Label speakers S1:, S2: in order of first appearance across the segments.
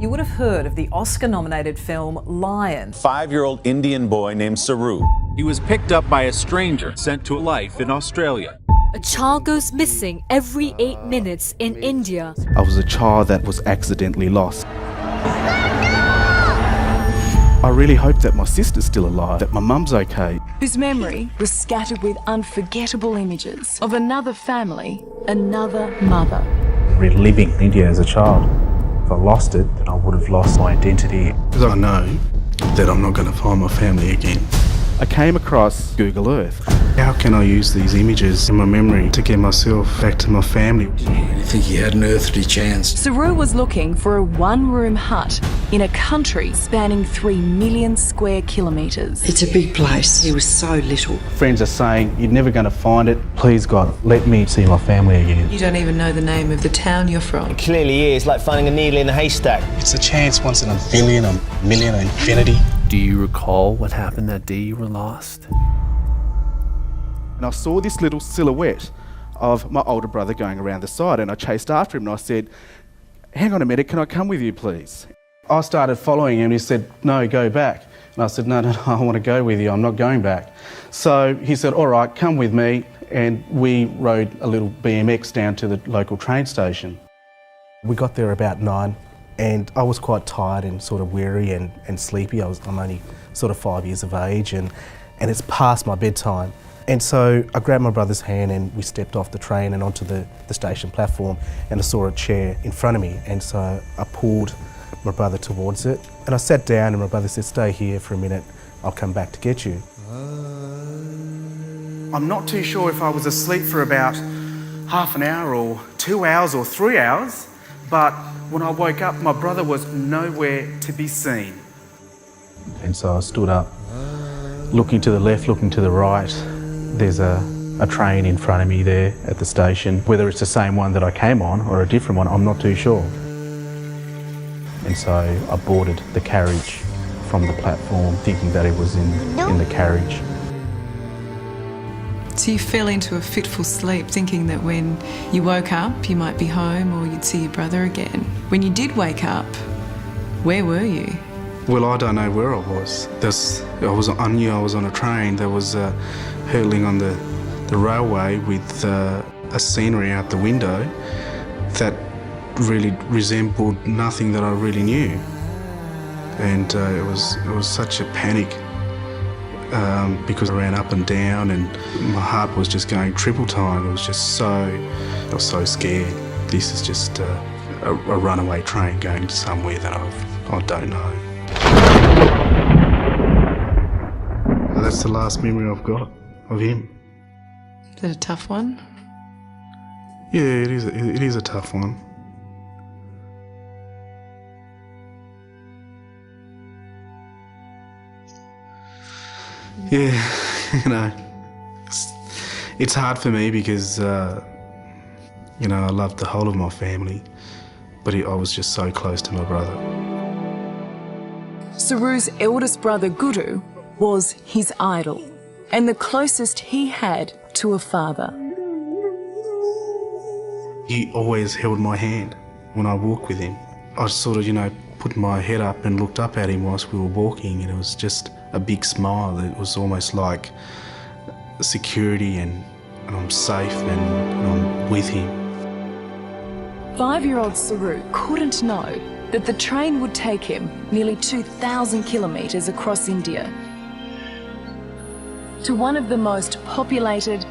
S1: You would have heard of the Oscar-nominated film Lion.
S2: 5-year-old Indian boy named Saru.
S3: He was picked up by a stranger sent to life in Australia.
S4: A child goes missing every 8 minutes in India.
S5: I was a child that was accidentally lost. I really hope that my sister's still alive, that my mum's okay.
S6: Whose memory was scattered with unforgettable images of another family, another mother.
S7: Reliving India as a child. If I lost it, then I would have lost my identity.
S5: Because I know that I'm not going to find my family again. I came across Google Earth. How can I use these images in my memory to get myself back to my family?
S8: You think he had an earthly chance?
S6: Saru was looking for a one-room hut in a country spanning 3 million square kilometres.
S8: It's a big place. He was so little.
S5: Friends are saying, you're never going to find it. Please, God, let me see my family again.
S9: You don't even know the name of the town you're from.
S10: It clearly is, like finding a needle in a haystack.
S11: It's a chance once in a billion, a million, an infinity.
S12: Do you recall what happened that day you were lost?
S5: And I saw this little silhouette of my older brother going around the side, and I chased after him and I said, hang on a minute, can I come with you please? I started following him and he said, no, go back. And I said, no, I want to go with you, I'm not going back. So he said, all right, come with me, and we rode a little BMX down to the local train station. We got there about 9. And I was quite tired and sort of weary and sleepy. I'm only sort of 5 years of age, and it's past my bedtime. And so I grabbed my brother's hand and we stepped off the train and onto the station platform, and I saw a chair in front of me, and so I pulled my brother towards it. And I sat down and my brother said, stay here for a minute, I'll come back to get you. I'm not too sure if I was asleep for about half an hour or 2 hours or 3 hours, but when I woke up, my brother was nowhere to be seen. And so I stood up, looking to the left, looking to the right. There's a train in front of me there at the station. Whether it's the same one that I came on or a different one, I'm not too sure. And so I boarded the carriage from the platform, thinking that it was in the carriage.
S9: So you fell into a fitful sleep, thinking that when you woke up, you might be home or you'd see your brother again. When you did wake up, where were you?
S5: Well, I don't know where I was. I knew I was on a train that was hurtling on the railway with a scenery out the window that really resembled nothing that I really knew. And it was such a panic. Because I ran up and down and my heart was just going triple time. I was so scared. This is just a runaway train going to somewhere that I don't know. That's the last memory I've got of him.
S9: Is that a tough one?
S5: Yeah, it is a tough one. Yeah, it's hard for me because, I love the whole of my family, but I was just so close to my brother.
S6: Saru's eldest brother, Guru, was his idol and the closest he had to a father.
S5: He always held my hand when I walked with him. I sort of, put my head up and looked up at him whilst we were walking, and it was just a big smile. It was almost like security and I'm safe and I'm with him.
S6: 5-year-old Saru couldn't know that the train would take him nearly 2,000 kilometres across India to one of the most populated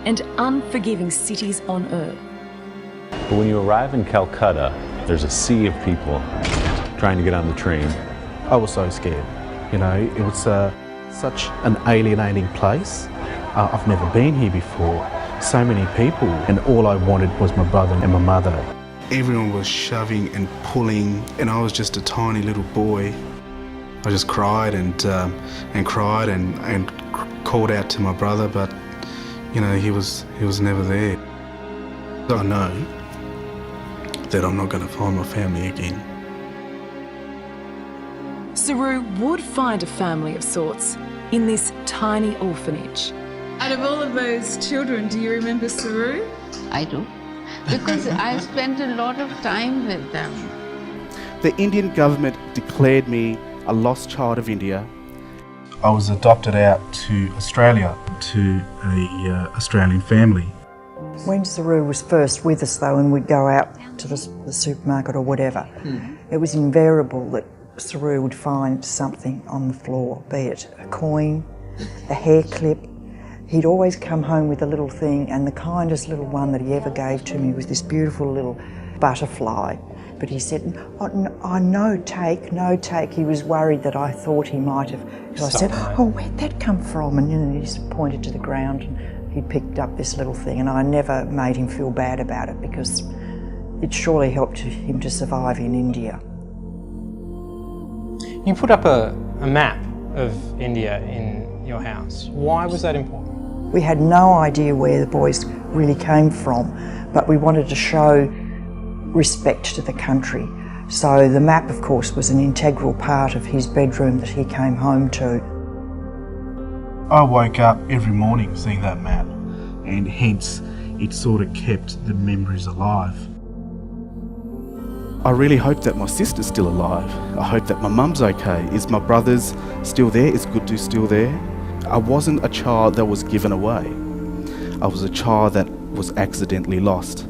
S6: and unforgiving cities on earth.
S2: But when you arrive in Calcutta, there's a sea of people trying to get on the train.
S5: I was so scared. It was such an alienating place. I've never been here before. So many people, and all I wanted was my brother and my mother. Everyone was shoving and pulling, and I was just a tiny little boy. I just cried and cried and called out to my brother, but he was never there. I know that I'm not going to find my family again.
S6: Saru would find a family of sorts in this tiny orphanage.
S9: Out of all of those children, do you remember Saru?
S13: I do, because I spent a lot of time with them.
S5: The Indian government declared me a lost child of India.
S7: I was adopted out to Australia, to a Australian family.
S13: When Saru was first with us though, and we'd go out to the supermarket or whatever, it was invariable that Saru would find something on the floor, be it a coin, a hair clip. He'd always come home with a little thing, and the kindest little one that he ever gave to me was this beautiful little butterfly. But he said, oh, no take. He was worried that I thought he might have. Because I said, oh, where'd that come from? And he just pointed to the ground and he picked up this little thing, and I never made him feel bad about it because it surely helped him to survive in India.
S14: You put up a map of India in your house. Why was that important?
S13: We had no idea where the boys really came from, but we wanted to show respect to the country. So the map, of course, was an integral part of his bedroom that he came home to.
S7: I woke up every morning seeing that map, and hence it sort of kept the memories alive.
S5: I really hope that my sister's still alive. I hope that my mum's okay. Is my brother's still there? Is Gudu still there? I wasn't a child that was given away. I was a child that was accidentally lost.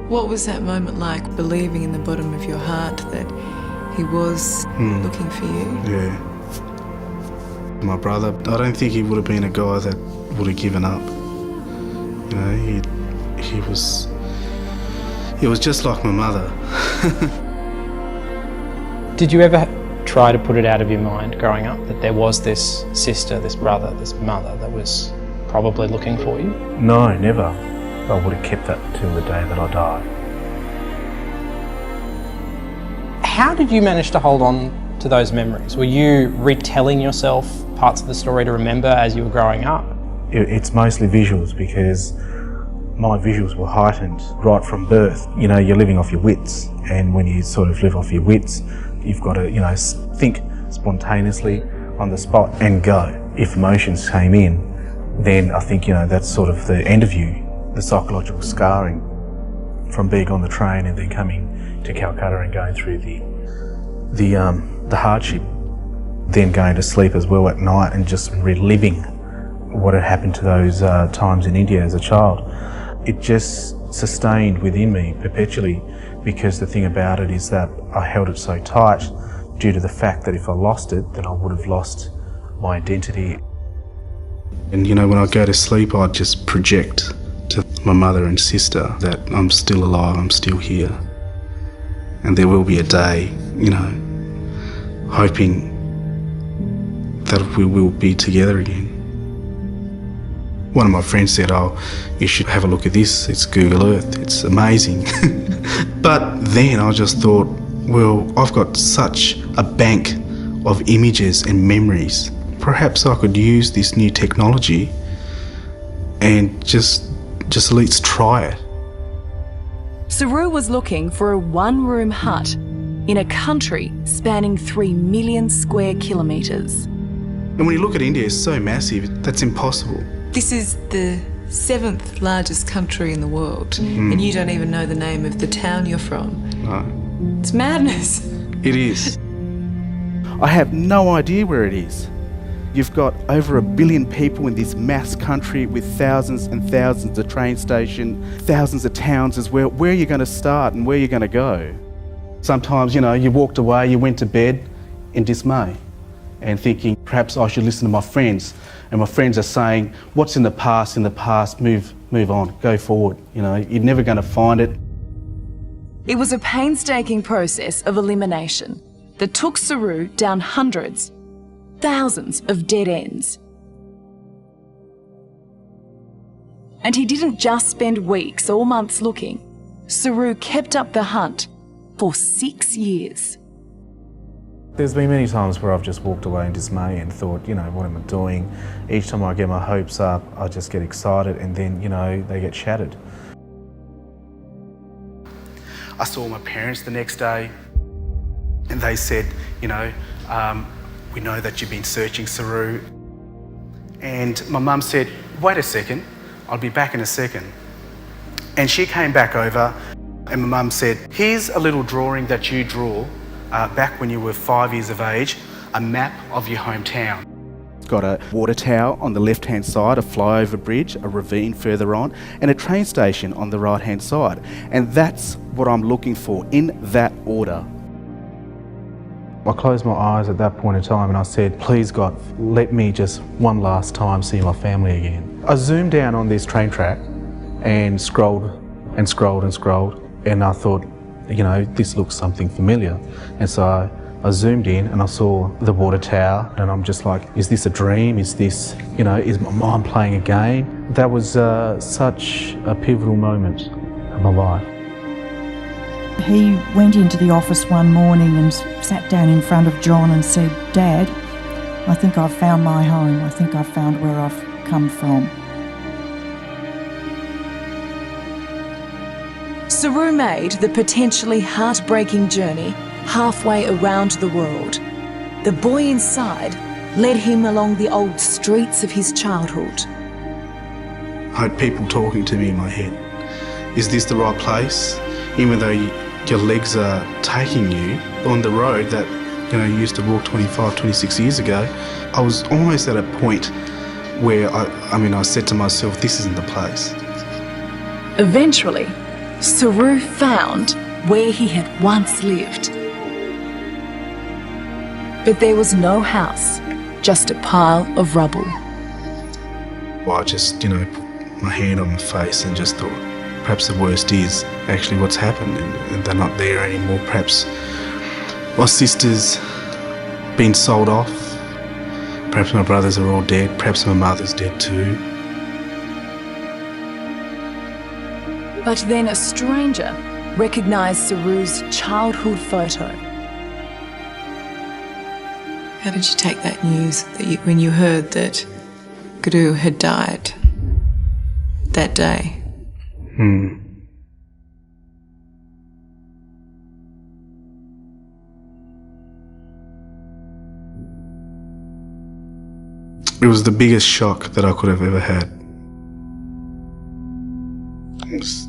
S9: What was that moment like, believing in the bottom of your heart that he was looking for you?
S7: Yeah. My brother, I don't think he would have been a guy that would have given up. You know, he was just like my mother.
S14: Did you ever try to put it out of your mind growing up that there was this sister, this brother, this mother that was probably looking for you?
S7: No, never. I would have kept that till the day that I died.
S14: How did you manage to hold on to those memories? Were you retelling yourself parts of the story to remember as you were growing up?
S7: It's mostly visuals because my visuals were heightened right from birth. You know, you're living off your wits, and when you sort of live off your wits, you've got to, you know, think spontaneously on the spot and go. If emotions came in, then I think, you know, that's sort of the end of you. The psychological scarring from being on the train and then coming to Calcutta and going through the hardship, then going to sleep as well at night and just reliving what had happened to those times in India as a child. It just sustained within me perpetually, because the thing about it is that I held it so tight due to the fact that if I lost it, then I would have lost my identity. And you know, when I go to sleep, I just project to my mother and sister that I'm still alive, I'm still here. And there will be a day, you know, hoping that we will be together again. One of my friends said, oh, you should have a look at this, it's Google Earth, it's amazing. But then I just thought, well, I've got such a bank of images and memories. Perhaps I could use this new technology and just at least try it.
S6: Saru was looking for a one-room hut in a country spanning 3 million square kilometres.
S7: And when you look at India, it's so massive, that's impossible.
S9: This is the 7th largest country in the world, and you don't even know the name of the town you're from.
S7: No.
S9: It's madness.
S7: It is.
S5: I have no idea where it is. You've got over 1 billion people in this mass country with thousands and thousands of train stations, thousands of towns as well. Where are you going to start and where are you going to go? Sometimes, you know, you walked away, you went to bed in dismay and thinking, perhaps I should listen to my friends. And my friends are saying, what's in the past, move on, go forward. You know, you're never going to find it.
S6: It was a painstaking process of elimination that took Saru down hundreds, thousands of dead ends. And he didn't just spend weeks or months looking. Saru kept up the hunt for 6 years.
S7: There's been many times where I've just walked away in dismay and thought, you know, what am I doing? Each time I get my hopes up, I just get excited and then, you know, they get shattered.
S5: I saw my parents the next day and they said, you know, we know that you've been searching Saru. And my mum said, wait a second, I'll be back in a second. And she came back over. And my mum said, here's a little drawing that you drew back when you were 5 years of age, a map of your hometown. It's got a water tower on the left-hand side, a flyover bridge, a ravine further on, and a train station on the right-hand side. And that's what I'm looking for, in that order.
S7: I closed my eyes at that point in time and I said, please God, let me just one last time see my family again. I zoomed down on this train track and scrolled and scrolled and scrolled, and I thought, you know, this looks something familiar. And so I zoomed in and I saw the water tower, and I'm just like, is this a dream? Is this, you know, is my mind playing a game? That was such a pivotal moment in my life.
S13: He went into the office one morning and sat down in front of John and said, Dad, I think I've found my home. I think I've found where I've come from.
S6: Saru made the potentially heartbreaking journey halfway around the world. The boy inside led him along the old streets of his childhood.
S7: I had people talking to me in my head. Is this the right place? Even though your legs are taking you on the road that, you know, you used to walk 25, 26 years ago, I was almost at a point where I said to myself, this isn't the place.
S6: Eventually, Saru found where he had once lived. But there was no house, just a pile of rubble.
S7: Well, I just, you know, put my hand on my face and just thought, perhaps the worst is actually what's happened, and they're not there anymore. Perhaps my sister's been sold off. Perhaps my brothers are all dead. Perhaps my mother's dead too.
S6: But then a stranger recognised Saru's childhood photo.
S9: How did you take that news when you heard that Guru had died that day?
S7: It was the biggest shock that I could have ever had. It was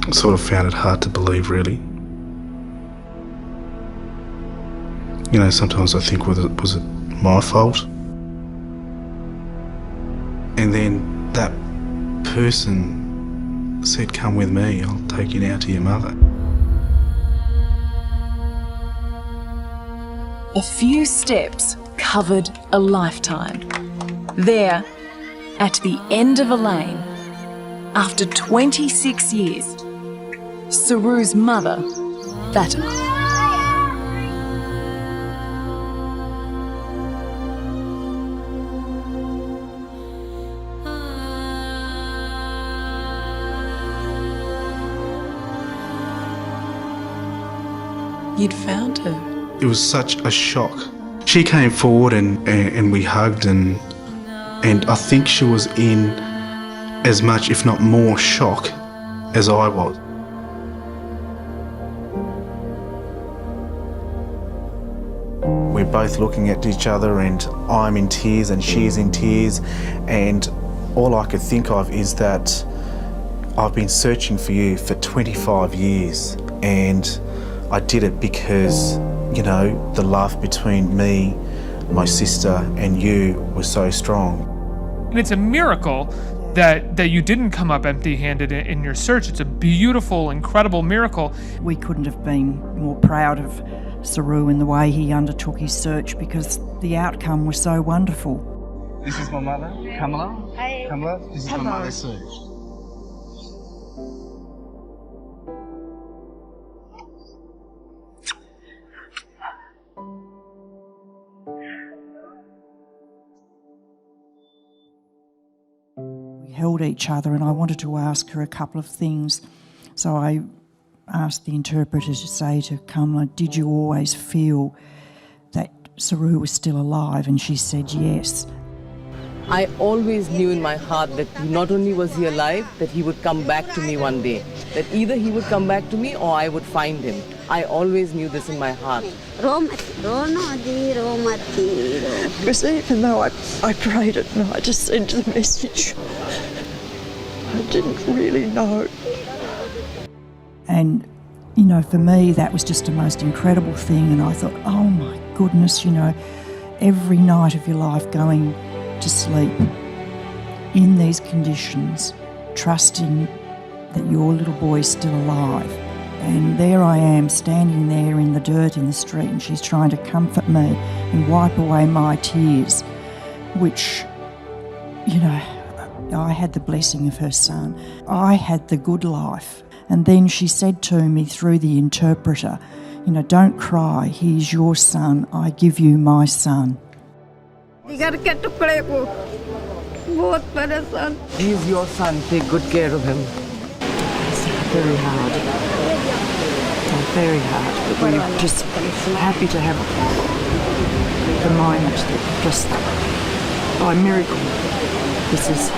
S7: I sort of found it hard to believe, really. You know, sometimes I think, was it my fault? And then that person said, come with me, I'll take you now to your mother.
S6: A few steps covered a lifetime. There, at the end of a lane, after 26 years, Saru's mother, Bata.
S9: You'd found her.
S7: It was such a shock. She came forward and we hugged, and I think she was in as much, if not more, shock as I was.
S5: We're both looking at each other, and I'm in tears and she's in tears, and all I could think of is that I've been searching for you for 25 years, and I did it because, you know, the love between me, my sister and you was so strong.
S15: And it's a miracle that you didn't come up empty-handed in your search. It's a beautiful, incredible miracle.
S13: We couldn't have been more proud of Saru in the way he undertook his search, because the outcome was so wonderful.
S11: This is my mother, Kamala. Hi. Kamala, this is my mother, Sue.
S13: We held each other, and I wanted to ask her a couple of things. So I asked the interpreter to say to Kamala, did you always feel that Saru was still alive? And she said yes.
S16: I always knew in my heart that not only was he alive, that he would come back to me one day. That either he would come back to me or I would find him. I always knew this in my heart.
S17: Because even though I prayed at night to send the message, I didn't really know.
S13: And, you know, for me, that was just the most incredible thing. And I thought, oh my goodness, you know, every night of your life going to sleep in these conditions, trusting that your little boy's still alive. And there I am, standing there in the dirt in the street, and she's trying to comfort me and wipe away my tears, which, you know, I had the blessing of her son. I had the good life. And then she said to me through the interpreter, you know, don't cry, he's your son, I give you my son.
S16: He's your son, take good care of him.
S17: It's very hard. Very hard, but we're just happy to have the moment that just by miracle this has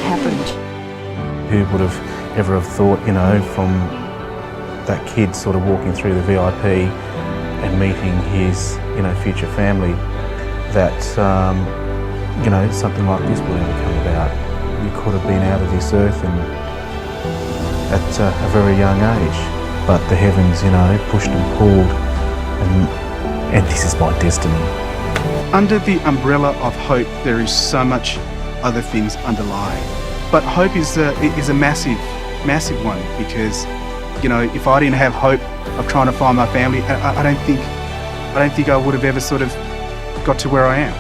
S17: happened.
S7: Who would have ever have thought, you know, from that kid sort of walking through the VIP and meeting his, you know, future family, that, you know, something like this would ever come about. You could have been out of this earth and at a very young age. But the heavens, you know, pushed and pulled, and this is my destiny.
S5: Under the umbrella of hope, there is so much other things underlying. But hope is a massive, massive one, because, you know, if I didn't have hope of trying to find my family, I don't think I would have ever sort of got to where I am.